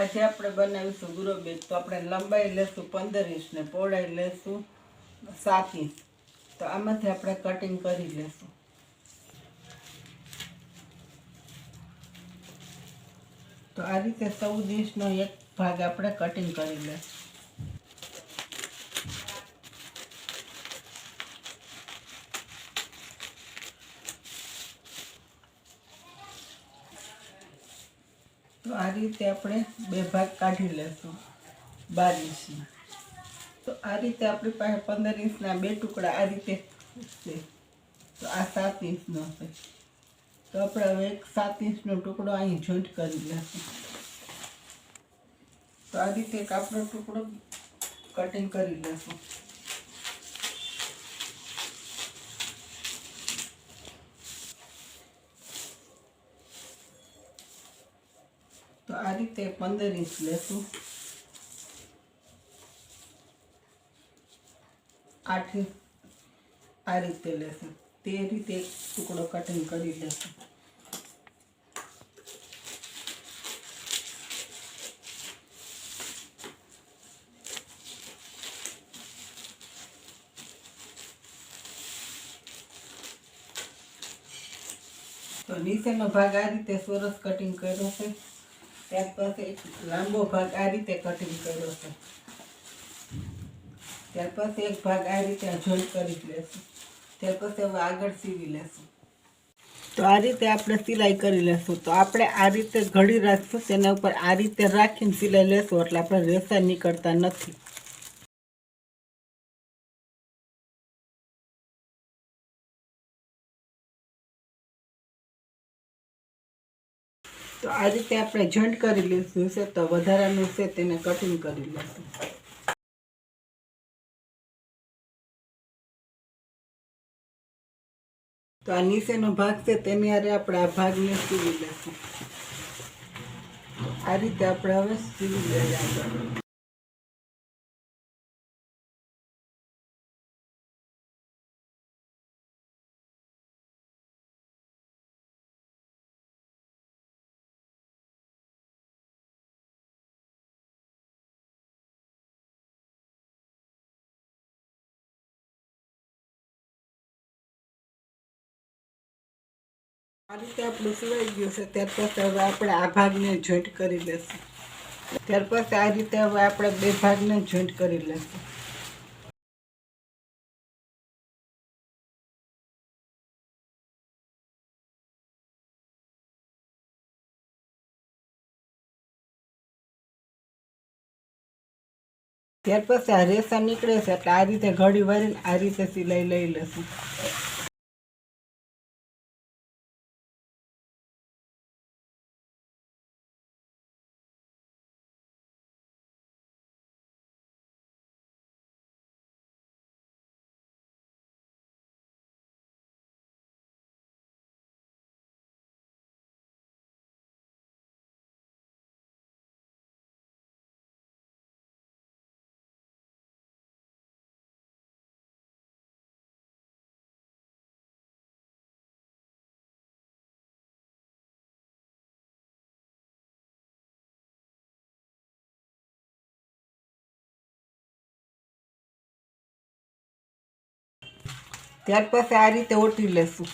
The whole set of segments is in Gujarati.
આજે આપણે બનાવીશું ગુરો બેગ. તો આપણે લંબાઈ લેશું 15 ઇંચ ને પહોળાઈ લેશું 7 ઇંચ. તો આમાંથી આપણે કટિંગ કરી લેશું. તો આ રીતે 14 ઇંચનો એક ભાગ આપણે કટિંગ કરી લેશું. તો આ રીતે આપણે બે ભાગ કાઢી લેશું 12 ઇંચના. તો આ રીતે આપણી પાસે 15 ઇંચના બે ટુકડા આ રીતે છે. તો આ 7 ઇંચનો છે. તો આપણે હવે એક 7 ઇંચનો ટુકડો અહીં જોઈન્ટ કરી લેશું. તો આ રીતે એક આપણો ટુકડો કટિંગ કરી લેશું. તો આ રીતે 15 ઇંચ લેશું. 8 ઇંચ આ રીતે લેશું. તે રીતે એક ટુકડો કટિંગ કરી લેશું. તો નીચેનો ભાગ આ રીતે સરસ કટિંગ કર્યો છે. ત્યાર પછી એક લાંબો ભાગ આ રીતે કટિંગ કર્યો છે. ત્યાર પછી એક ભાગ આ રીતે જોઈન્ટ કરી લેશું. ત્યાર પછી હવે આગળ સીવી લેશું. તો આ રીતે આપણે સિલાઈ કરી લેશું. તો આપણે આ રીતે ઘડી રાખશું. તેના ઉપર આ રીતે રાખીને સિલાઈ લેશું એટલે આપણે રેસા નીકળતા નથી. તો આ રીતે આપણે જોઈન્ટ કરી લઈશું છે. તો વધારાનું છે તેને કટિંગ કરી લઈશું. તો આ નીચેનો ભાગ છે તેની હારે આપણે આ ભાગને સીવી લઈશું. આ રીતે આપણે હવે સીવી લઈએ. આ રીતે આપણું સિવાઈ ગયું છે. ત્યાર પછી હવે આપણે આ ભાગને જોઈન્ટ કરી લેશું. ત્યાર પછી આ રીતે હવે આપણે બે ભાગને જોઈન્ટ કરી લેશું. ત્યાર પછી આ રેસા નીકળે છે એટલે આ રીતે ઘડી વાળીને આ રીતે સિલાઈ લઈ લેશું. ત્યાર પછી આ રીતે ઓટી લેશું.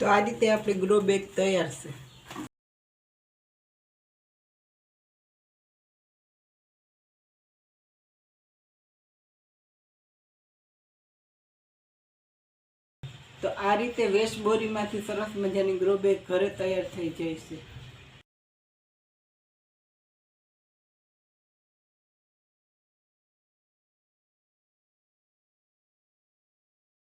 તો આ રીતે આપણી ગ્રો બેગ તૈયાર છે. તો આ રીતે વેસ્ટ બોરીમાંથી સરસ મજાની ગ્રો બેગ ઘરે તૈયાર થઈ જાય છે.